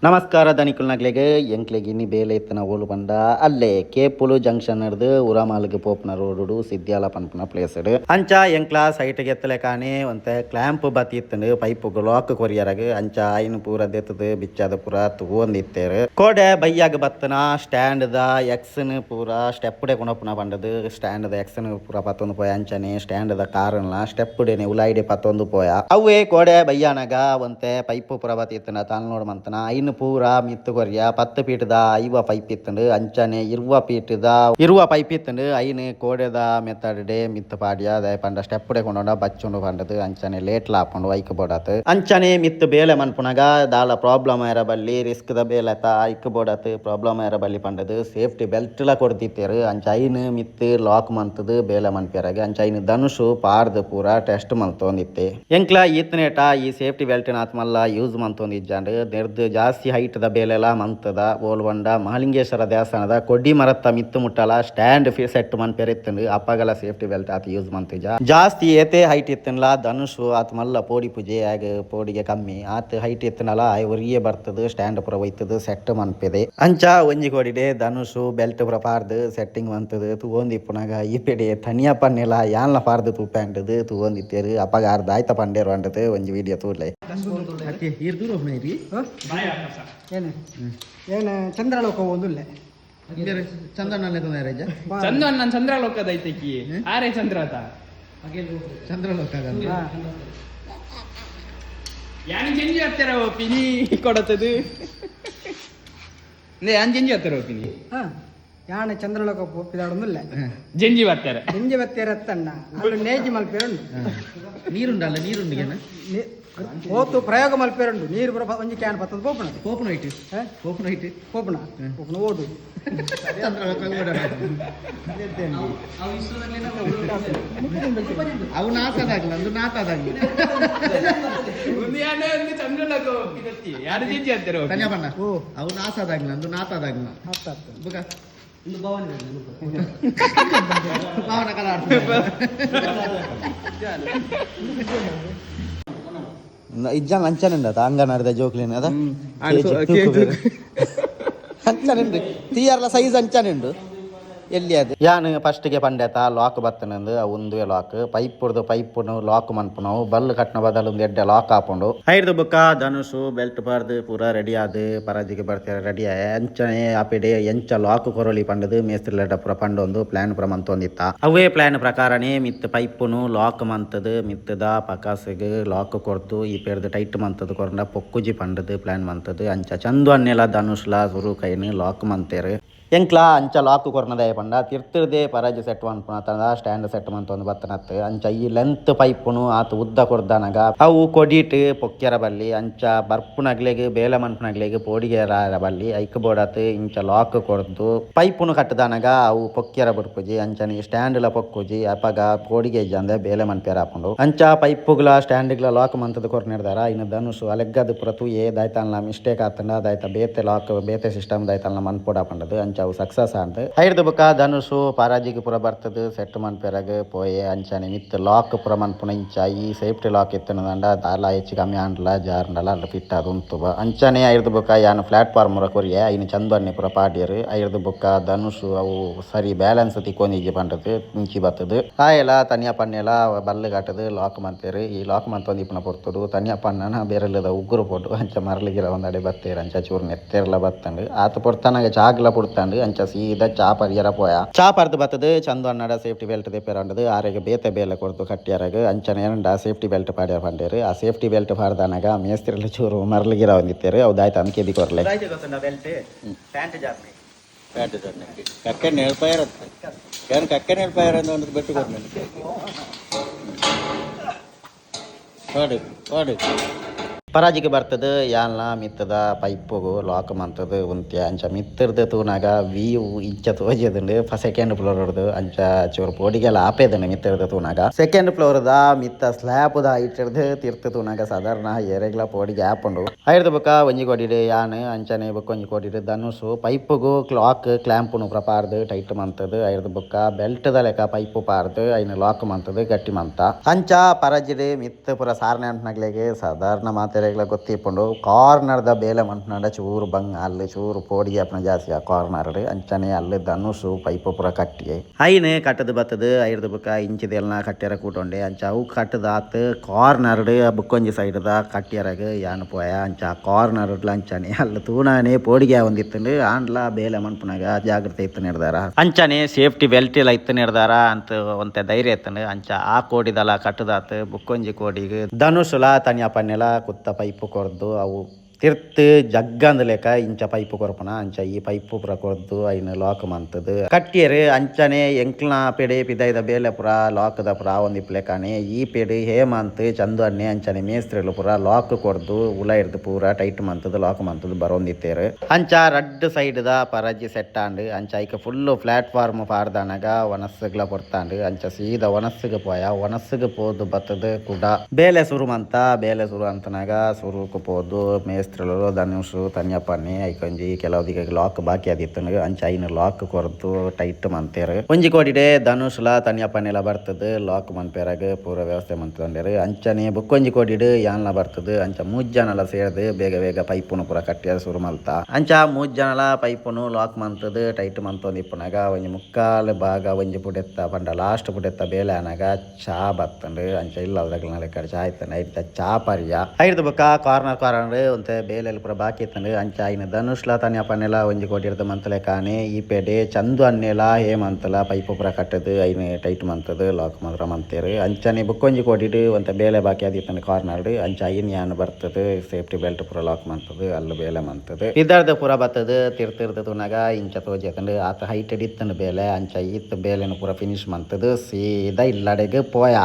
ನಮಸ್ಕಾರ ಧನಿಕುಲ್ನಗ್ಲೆಗೆ ಎಂಕ್ಲೆಗೆ ಇನ್ನಿ ಬೇಲೆ ಇತ್ತನ ಓಲು ಬಂಡ ಅಲ್ಲೇ ಕೇಪುಲು ಜಂಕ್ಷನ್ ಹಿಡ್ದು ಉರಾಮಾಲಿಗೆ ಪೋಪ್ನ ರೋಡು ಸಿದ್ಯಾಲ ಪನ್ಪುನ ಪ್ಲೇಸ್ ಅಂಚ ಎಂಕ್ಲ ಸೈಟ್ಗೆ ಎತ್ತಲೆ ಕಾಣಿ ಒಂತೆ ಕ್ಲ್ಯಾಂಪ್ ಬತ್ತಿ ಇತ್ತಂಡು ಪೈಪ್ ಲಾಕ್ ಕೊರಿಯರಾಗ ಅಂಚ ಐನು ಪೂರ ದೆತ್ತದು ಬಿಚ್ಚಾದ ಪೂರ ತಗೊಂದಿತ್ತೇರು ಕೋಡೆ ಬೈಯಾಗ ಬತ್ತನ ಸ್ಟ್ಯಾಂಡ್ ದ ಎಕ್ಸ್ನ್ ಪೂರ ಸ್ಟೆಪ್ ಡೆ ಕೊಣಪುನ ಬಂಡದು ಸ್ಟ್ಯಾಂಡ್ ದ ಎಕ್ಸ್ನ್ ಪೂರ ಪತ್ತೊಂದು ಪೋಯ ಅಂಚನೆ ಸ್ಟ್ಯಾಂಡ್ ದ ಕಾರನ್ನ ಸ್ಟೆಪ್ ಡೆನೆ ಉಲಾಯಿಡೆ ಪತ್ತೊಂದು ಪೋಯ ಅವೇ ಕೋಡೆ ಬೈಯಾನಗ ಒಂತೆ ಪೈಪ್ ಪೂರ ಬತ್ತಿ ಇತ್ತನ ತಾನು ನೋಡ್ ಮಂತನ ಐನು ಪೂರ ಮಿತ್ತು ಕೊರಿಯ 10 ಪೀಟದ ಐವ ಪೈಪ್ ಇತ್ತಂಡು ಅಂಚನೆ ಇರುವ ಪೈಪ್ ಇತ್ತಂಡು ಐನು ಕೋಡೆದ ಮೆತ್ತಡೆ ಮಿತ್ತು ಪಾಡ್ಯ ಅದೇ ಪಂಡ ಸ್ಟೆಪ್ ಡೆ ಕೊಂಡ ಬಚ್ಚುಂಡು ಪಂಡದು ಅಂಚನೆ ಲೇಟ್ ಲಾಪುಂಡು ಐಕ್ ಬೋಡತ್ ಅಂಚನೆ ಮಿತ್ತು ಬೇಲೆ ಮನ್ಪುನಗ ದಾಲ ಪ್ರಾಬ್ಲಮ್ ಇರ ಬಲ್ಲಿ ರಿಸ್ಕ್ ದ ಬೇಲೆ ಐಕ್ ಬೋಡತ್ ಪ್ರಾಬ್ಲಮ್ ಇರ ಬಲ್ಲಿ ಪಂಡದು ಸೇಫ್ಟಿ ಬೆಲ್ಟ್ ಲ ಕೊಡ್ತಿತ್ತೇರು ಅಂಚ ಐನು ಮಿತ್ತು ಲಾಕ್ ಮಂತದು ಬೇಲೆ ಮನ್ಪೇರಾಗ ಅಂಚ ಐನು ಧನುಷು ಪಾರ್ದು ಪೂರ ಟೆಸ್ಟ್ ಮಂತೊಂದಿತ್ತೆ ಎಂಕ್ಲ ಈತನೇಟ ಈ ಸೇಫ್ಟಿ ಬೆಲ್ಟ್ ನಾತ್ ಮಲ್ಲ ಯೂಸ್ ಮಂತೊಂದಿಜ್ಜಂಡು ನೆರ್ದು ಜಾಸ್ತಿ ಹೈಟ್ ದ ಬೇಲೆಲ ಮಂತದ ಓಲ್ವಂಡ ಮಹಾಲಿಂಗೇಶ್ವರ ದೇವಸ್ಥಾನದ ಕೊಡ್ಡಿ ಮರತ್ತ ಮಿತ್ತು ಮುಟ್ಟಲ ಸ್ಟ್ಯಾಂಡ್ ಸೆಟ್ ಮನ್ಪೇರ್ ಇತ್ತಂಡು ಅಪ್ಪಗಲ ಸೇಫ್ಟಿ ಬೆಲ್ಟ್ ಆತ ಯೂಸ್ ಮಂತಿಜ ಜಾಸ್ತಿ ಏತೆ ಹೈಟ್ ಇತ್ತನಲ ಧನುಷು ಆತ ಮಲ್ಲ ಪೋಡಿ ಪೂಜೆ ಆಗ ಪೋಡಿಗೆ ಕಮ್ಮಿ ಆತ ಹೈಟ್ ಇತ್ತನಲ ಒರಿಯೇ ಬರ್ತದ ಸ್ಟ್ಯಾಂಡ್ ಪುರ ಒಯ್ತದ ಸೆಟ್ ಮನ್ಪೆದೆ ಅಂಚ ಒಂಜಿ ಕೊಡಿಡೆ ಧನುಷು ಬೆಲ್ಟ್ ಪುರ ಪಾರ್ದು ಸೆಟ್ಟಿಂಗ್ ಮಂತದ ತೂಂದಿ ಪುನಗ ಈ ಪೆಡೆ ತನಿಯ ಪನ್ನೆಲ ಯಾನ್ಲ ಪಾರ್ದು ತೂಪಂಡದು ತೂಂದಿತ್ತೇರು ಅಪ್ಪಗ ಅರ್ಧ ಆಯ್ತ ಪಂಡೇರು ಅಂಡದು ಒಂಜಿ ವಿಡಿಯೋ ತೂರ್ಲೆ ಏನು ಚಂದ್ರಲೋಕ ಒಂದುಲ್ಲೆ ಚಂದ್ರನ ಚಂದ್ರಲೋಕದ ಐತಕಿ ಆರೆ ಚಂದ್ರತ ಚಂದ್ರಲೋಕ ಯಾನ್ ಜಂಜಿ ಹತ್ತಿರ ಪಿನಿ ಕೊಡತದು ಯಾನ್ ಜಂಜಿ ಹತ್ತಿರ ಪಿನಿ ಯಾಣ ಚಂದ್ರಲೋಕ ಪಿದಾಡೊಂದುಲ್ಲೆ ಜಂಜಿ ಬರ್ತಾರೆ ಜಂಜಿ ಬತ್ತೇರತ್ತಣ್ಣ ಅಲ್ಲಿ ನೇಜಿ ಮಲ್ಪೇರುಂಡು ನೀರುಂಡಲ್ಲ ನೀರುಂಡಿಗೆನ ಓತು ಪ್ರಯೋಗ ಮಲ್ಪೇರುಂಡು ನೀರು ಬರ ಒಂಜಿ ಕ್ಯಾನ್ ಬತ್ತದ ಪೋಪಣ ಪೋಪಣ ಓಡು ಅವು ನಾತಾದಾಗ್ಲ ಅಂದು ನಾತಾದಾಗ್ಲಿ ಚಂದ್ರಲೋಕ ಯಾರು ಜಂಜಿ ಹತ್ತಿರ ತನ್ಯಪಣ್ಣ ಅವು ನಾಸಾದಾಗ್ಲ ಅಂದು ನಾತಾದಾಗ್ಲ ಬುಗ ಭಾವನ ಕಲಾ ಇಜ್ಜಂಗ್ ಅಂಚನುಂಡ ಅಂಗನರ್ದ ಜೋಕ್ಲಿನ ಅದ ಅಂಚನುಂಡು ತೀಯರ್ಲ ಸೈಜ್ ಅಂಚನುಂಡು ಎಲ್ಲಿ ಅದು ಯಾನ್ ಫಸ್ಟ್ಗೆ ಪಂಡೆತ ಲಾಕ್ ಬತ್ತನಂದು ಒಂದುವೆ ಲಾಕ್ ಪೈಪುನು ಲಾಕ್ ಮನ್ಪುನವು ಬಲ್ಲು ಕಟ್ನ ಬದಲು ಒಂದು ಎಡ್ಡೆ ಲಾಕ್ ಹಾಕೊಂಡು ಐದು ಬುಕ್ಕ ಧನುಷು ಬೆಲ್ಟ್ ಪಾರ್ದು ಪೂರ ರೆಡಿ ಆದ್ ಪರಾಜಿಗೆ ಬರ್ತಾರೆ ರೆಡಿ ಅಂಚನೆ ಆಪಿಡೆ ಎಂಚ ಲಾಕ್ ಕೊರಳಿ ಪಂಡದು ಮೇಸ್ತ್ರಿ ಲೆಟ ಪುರ ಪಂಡೊಂದು ಪ್ಲಾನ್ ಪುರ ಮಂತೊಂದಿತ್ತ ಅವೇ ಪ್ಲಾನ್ ಪ್ರಕಾರನೇ ಮಿತ್ ಪೈಪುನು ಲಾಕ್ ಮಂತದು ಮಿತ್ತದ ಪಕಾಸಿಗೆ ಲಾಕ್ ಕೊರ್ದು ಈ ಪೇರ್ದು ಟೈಟ್ ಮಂತದು ಕೊರಂಡ ಪೊಕ್ಕುಜಿ ಪಂಡದು ಪ್ಲಾನ್ ಮಂತದು ಅಂಚ ಚಂದು ಅನ್ನೆಲ ಧನುಷ್ಲ ಸುರು ಕೈನು ಲಾಕ್ ಮಂತೇರು ಎಂಕ್ಲ ಅಂಚ ಲಾಕ್ ಕೊರ್ನದ ಪಂಡ ತಿರ್ತಿರ್ದೆ ಪರಾಜಿ ಸೆಟ್ ಮನ್ಪುನ ಸ್ಟ್ಯಾಂಡ್ ಸೆಟ್ ಮಂತೊಂದು ಬತ್ತನತ್ ಅಂಚ ಈ ಲೆಂತ್ ಪೈಪುನು ಆತ ಉದ್ದ ಕೊರ್ದನಗ ಅವು ಕೊಡಿಟ್ ಪೊಕ್ಕೆರ ಬಲ್ಲಿ ಅಂಚ ಬರ್ಪುನಗ್ಲೆಗ್ ಬೇಲೆ ಮನ್ಪುನಗ್ಲೆಗ್ ಪೋಡಿಗೆರ ಬಲ್ಲಿ ಐಕ್ ಬೋಡತ್ ಇಂಚ ಲಾಕ್ ಕೊರ್ದು ಪೈಪುನು ಕಟ್ಟದನಗ ಅವು ಪೊಕ್ಕೆರ ಬುಡ್ಪುಜಿ ಅಂಚನೆ ಸ್ಟ್ಯಾಂಡ್ ಲ ಪೊಕ್ಕುಜಿ ಅಪಗ ಪೋಡಿಗೆ ಇಜ್ಜಂದೆ ಬೇಲೆ ಮನ್ಪೇರ ಹಾಕೊಂಡು ಅಂಚ ಪೈಪುಗ್ಲ ಸ್ಟ್ಯಾಂಡ್ಗ್ಲ ಲಾಕ್ ಮಂತದ ಕೊರ್ನಿರ್ದಾರ ಇನ್ನು ಧನುಷು ಅಲೆಗ್ಗದ ಪುರತು ದಾಯ್ತಲ್ನ ಮಿಸ್ಟೇಕ್ ಆತಂಡ ದಾಯ್ತ ಬೇತೆ ಲಾಕ್ ಬೇತೆ ಸಿಸ್ಟಮ್ ದಾಯ್ತಲ್ನ ಮನ್ಪೋಡ ಪಂಡದು ಅಂಚ ಅವು ಸಕ್ಸಸ್ ಅಂತ ಐದು ಬುಕ್ಕ ಧನುಷು ಪಾರಾಜಿಗೆ ಪುರ ಬರ್ತದ ಸೆಟ್ ಮನ್ಪೆರಾಗ ಪೋಯೆ ಅಂಚನೆ ಮಿತ್ ಲಾಕ್ ಪುರ ಮನ್ಪುನ ಇಂಚ ಈ ಸೇಫ್ಟಿ ಲಾಕ್ ಇತ್ತನದಂಡ ದಾಲ ಹೆಚ್ಚು ಕಮ್ಮಿ ಆಂಡ್ಲ ಜಾರ್ಂಡಲ ಅಲ್ಲ ಫಿಟ್ ಅದು ಉಂತುಬ ಅಂಚನೆ ಐದು ಬುಕ್ಕ ಯಾನು ಪ್ಲಾಟ್ಫಾರ್ಮ್ ಮುರ ಕೊರಿಯ ಇನ್ನು ಚಂದನ್ನಿ ಪುರ ಪಾಡ್ಯರು ಐದು ಬುಕ್ಕ ಧನುಷು ಅವು ಸರಿ ಬ್ಯಾಲೆನ್ಸ್ ತಿಕ್ಕೊಂದಿಜ್ಜಿ ಪಂಡದು ಇಂಚಿ ಬರ್ತದು ಆಯೆಲ್ಲ ತನಿಯ ಪಣ್ಣೆಲ್ಲ ಬಲ್ಲು ಕಟ್ಟದು ಲಾಕ್ ಮಂತೇರು ಈ ಲಾಕ್ ಮಂತೊಂದು ಇಪ್ಪನ ಪೊರ್ತುಡು ತನಿಯ ಪಣ್ಣನ ಬೇರೆಲ್ಲದ ಉಗ್ರು ಪೊಟ್ಟು ಅಂಚ ಮರಳಿಗಿರ ಒಂದಡೆ ಬತ್ತೇರು ಅಂಚ ಚೂರು ನೆತ್ತೇರ್ಲ ಬತ್ತಂಡು ಆತ ಪೊಡ್ತಾನಾಗ ಚಾಗ್ಲ ಪುಡ್ತಾಂಡು ಅಂಚ ಸೀದಾ ಚಾ ಪರಿಯರ ಪೋಯ ಚಾ ಪರ್ದು ಬತ್ತದು ಚಂದ ಅನ್ನಡ ಸೇಫ್ಟಿ ಬೆಲ್ಟ್ ದೆಪ್ಪೆರಂಡದು ಆರೆಗೆ ಬೇತೆ ಬೇಲೆ ಕೊಡ್ದು ಕಟ್ಟಿಯರಾಗ ಅಂಚನೆ ಏನಂಡ ಸೇಫ್ಟಿ ಬೆಲ್ಟ್ ಪಾಡ್ಯಾರ ಪಂಡೇರು ಆ ಸೇಫ್ಟಿ ಬೆಲ್ಟ್ ಪಾಡ್ದಾನಾಗ ಮೇಸ್ತಿರಲ್ಲ ಚೂರು ಮರಳಿಗಿರ ಒಂದಿತ್ತೇರು ಅವು ದಾಯ್ತು ಅನ್ಕೆ ದಿ ಕೊರ್ಲೆ ಬೆಲ್ಟ್ ಪ್ಯಾಂಟ್ ಜಾಸ್ತಿ ಕಕ್ಕೆ ನೆಲ್ಪಾಯ ಏನು ಕಕ್ಕೆ ನೆಲ್ಪಾಯರ ಒಂದು ಬೆಟ್ಟು ಕೊಡ್ತೀನಿ ನೋಡಿ ಪರಾಜಿಗೆ ಬರ್ತದೆ ಯಾಲ್ನ ಮಿತ್ತದ ಪೈಪುಗು ಲಾಕ್ ಮಂತದ ಉಂತ್ಯ ಅಂಚ ಮಿತ್ತರ್ದು ತೂನಾಗ ವೀವ್ ಇಂಚ ತೋಜದಂಡು ಸೆಕೆಂಡ್ ಫ್ಲೋರ್ ಹೊಡ್ದು ಅಂಚ ಚೂರು ಪೋಡಿಗೆಲ್ಲ ಆಪೇದನು ಮಿತ್ತರ್ದು ತೂನಾಗ ಸೆಕೆಂಡ್ ಫ್ಲೋರ್ದ ಮಿತ್ತ ಸ್ಲ್ಯಾಬ್ದ ಇಟ್ಟಿರ್ದು ತಿರ್ತು ತೂನಾಗ ಸಾಧಾರಣ ಎರೆಗ್ಲ ಪೋಡಿಗೆ ಆಪುಂಡು ಐದು ಬುಕ್ಕ ಒಂಜಿ ಕೊಡಿಡು ಯಾನ್ ಅಂಚನೆ ಬುಕ್ಕ ಒಂಜಿ ಕೊಡಿಡು ಧನುಷು ಪೈಪುಗು ಲಾಕ್ ಕ್ಲ್ಯಾಂಪುನು ಪ್ರಪಾರ್ದು ಟೈಟ್ ಮಂತದು ಐದು ಬುಕ್ಕ ಬೆಲ್ಟ್ದ ಲೆಕ್ಕ ಪೈಪು ಪಾರ್ದು ಐನು ಲಾಕ್ ಮಂತದು ಗಟ್ಟಿ ಮಂತ ಅಂಚ ಪರಾಜಿಡು ಮಿತ್ತ ಪುರ ಸಾರ್ನೆ ಅಂಟ್ನಗ್ಲೆಗೆ ಸಾಧಾರಣ ಮಾತೆ ತೆರೆಗಳ ಗೊತ್ತಿಪ್ಪುಂಡು ಕಾರ್ನರ್ದ ಬೇಲೆ ಮಂಟ್ನಾಡ ಚೂರು ಬಂಗ ಅಲ್ಲಿ ಚೂರು ಪೋಡಿ ಅಪ್ಪನ ಜಾಸ್ತಿ ಆ ಕಾರ್ನರ್ ಅಂಚನೆ ಅಲ್ಲಿ ಧನುಷು ಪೈಪು ಪೂರ ಕಟ್ಟಿ ಐನ್ ಕಟ್ಟದು ಬತ್ತದು ಐರ್ದು ಬುಕ್ಕ ಇಂಚಿದೆಲ್ಲ ಕಟ್ಟ್ಯಾರ ಕೂಟೊಂಡೆ ಅಂಚ ಅವು ಕಟ್ಟದ ಆತು ಕಾರ್ನರ್ ಬುಕ್ಕೊಂಜಿ ಸೈಡ್ದ ಕಟ್ಟ್ಯಾರಾಗ ಯಾನು ಪೋಯ ಅಂಚ ಕಾರ್ನರ್ ಅಂಚನೆ ಅಲ್ಲಿ ತೂಣಾನೆ ಪೋಡಿಗೆ ಒಂದಿತ್ತಂಡು ಆಂಡ್ಲ ಬೇಲೆ ಮನ್ಪುನಾಗ ಜಾಗ್ರತೆ ಇತ್ತು ನಿರ್ದಾರ ಅಂಚನೆ ಸೇಫ್ಟಿ ಬೆಲ್ಟ್ ಎಲ್ಲ ಇತ್ತು ನಿರ್ದಾರ ಅಂತ ಒಂತೆ ಧೈರ್ಯ ಇತ್ತಂಡು ಅಂಚ ಆ ಕೋಡಿದಲ್ಲ ಕಟ್ಟದಾತು ಬುಕ್ಕೊಂಜಿ ಕೋಡಿಗೆ ಧನುಷುಲ ತನಿಯ ಪನ್ನೆಲ ಕುತ್ತ ಪೈಪು ಕೊರ್ದು ಅವು ತಿರ್ತ್ ಜಗ್ಗಂದ ಲೆಕ್ಕ ಇಂಚ ಪೈಪು ಕೊರಪನ ಅಂಚ ಈ ಪೈಪು ಪುರ ಕೊರ್ದು ಐನ ಲಾಕ್ ಮಂತದು ಕಟ್ಟಿಯರು ಅಂಚನೆ ಎಂಕ್ಲನ ಪೆಡೆ ಪಿದೈದ ಬೇಲೆ ಪುರ ಲಾಕ್ದ ಪುರ ಒಂದಿಪ್ಲೆ ಕಾಣೆ ಈ ಪೆಡೆ ಹೇಮಂತ್ ಚಂದು ಅನ್ನೆ ಅಂಚನೆ ಮೇಸ್ತ್ರಿಲು ಪುರ ಲಾಕ್ ಕೊರ್ದು ಉಲ ಇರ್ದು ಪೂರ ಟೈಟ್ ಮಂತದು ಲಾಕ್ ಮಂತದು ಬರೋಂದಿತ್ತೇರು ಅಂಚ ರಡ್ ಸೈಡ್ದ ಪರಜಿ ಸೆಟ್ ಆಂಡ್ ಅಂಚ ಐಕ ಫುಲ್ಲು ಪ್ಲಾಟ್ಫಾರ್ಮ್ ಪಾರ್ದಾನಾಗ ಒನಸ್ಸುಗ್ಲ ಕೊರ್ತಾಂಡ್ ಅಂಚ ಸೀದ ಒನಸ್ಸುಗೆ ಪೋಯ ಒನಸ್ಸುಗೆ ಪೋದು ಬತ್ತದು ಕೂಡ ಬೇಲೆ ಸುರು ಅಂತನಾಗ ಸುರುಕು ಪೋದು ಮೇಸ್ತ್ರಿಲು ಧನುಷು ತನ್ಯಪ್ಪಣ್ಣೆ ಐಕೊಂಜಿ ಕೆಲವದಿಗೆ ಲಾಕ್ ಬಾಕಿ ಆದಿತ್ತು ಅಂಚ ಐನ ಲಾಕ್ ಕೊರ್ದು ಟೈಟ್ ಮಂತೇರು ಒಂಜಿ ಕೋಡಿಡೆ ಧನುಷುಲ ತನ್ಯಪ್ಪಣ್ಣೆಲ್ಲ ಬರ್ತದೆ ಲಾಕ್ ಮನ್ಪೇರಾಗ ಪೂರ ವ್ಯವಸ್ಥೆ ಮಂತ್ಕೊಂಡೇರು ಅಂಚನೆ ಬುಕ್ಕೊಂಜಿ ಕೋಡಿಡು ಯಾನ್ಲ ಬರ್ತದೆ ಅಂಚ ಮೂಜ್ ಜನಲ ಸೇರ್ದು ಬೇಗ ಪೈಪುನು ಪೂರ ಕಟ್ಟಿಯ ಸುರು ಮಲ್ತ ಅಂಚ ಮೂಜ್ ಜನಲ ಪೈಪುನು ಲಾಕ್ ಮಂತದು ಟೈಟ್ ಮಂತೊಂದಿಪ್ಪನಾಗ ಒಂಜಿ ಮುಕ್ಕಾಲು ಭಾಗ ಒಂಜಿ ಪುಡೆತ್ತ ಪಂಡ ಲಾಸ್ಟ್ ಪುಡೆತ್ತ ಬೇಲೆ ಅನಾಗ ಚಾ ಬತ್ತಂಡು ಅಂಚ ಇಲ್ಲದಾಗಲ ಲೆಕ್ಕ ಚಾ ಆಯ್ತಾನೆ ಐತ ಚಾ ಪರಿಯ ಐದು ಬುಕ್ಕ ಕಾರ್ನರ್ ಒಂತೆ ಬೇಲೆಲ್ಲಿ ಪೂರ ಬಾಕಿ ಇತ್ತಂಡು ಅಂಚ ಐನ ಧನುಷ್ಲ ತನ್ಯ ಪನ್ನೆಲ ಒಂಜಿ ಕೋಟಿರ್ದು ಮಂತಲೆ ಕಾಣೆ ಈ ಪೆಡೆ ಚಂದು ಅನ್ನೆಲ ಹೇಮಂತಲ ಪೈಪು ಪೂರ ಕಟ್ಟದು ಐನ ಟೈಟ್ ಮಂತದು ಲಾಕ್ ಮಾತ್ರ ಮಂತೇರು ಅಂಚನೆ ಬುಕ್ಕೊಂಜಿ ಕೋಟಿಡು ಒಂತೆ ಬೇಲೆ ಬಾಕಿ ಆದಿತ್ತಂಡು ಕಾರ್ನರ್ ಅಂಚ ಐನ್ ಯಾನ್ ಬರ್ತದೆ ಸೇಫ್ಟಿ ಬೆಲ್ಟ್ ಪೂರ ಲಾಕ್ ಮಂತದು ಅಲ್ಲಿ ಬೇಲೆ ಮಂತದು ಇದರ್ದು ಪೂರ ಬತ್ತದು ತಿರ್ತಿರ್ದು ತುನಾಗ ಇಂಚ ತೋಜಕಂಡು ಆತ ಹೈಟ್ ಇತ್ತಂಡು ಬೇಲೆ ಅಂಚ ಈತ್ ಬೇಲೆನು ಪೂರ ಫಿನಿಶ್ ಮಂತದು ಸೀದಾ ಇಲ್ಲಡೆಗೆ ಪೋಯ.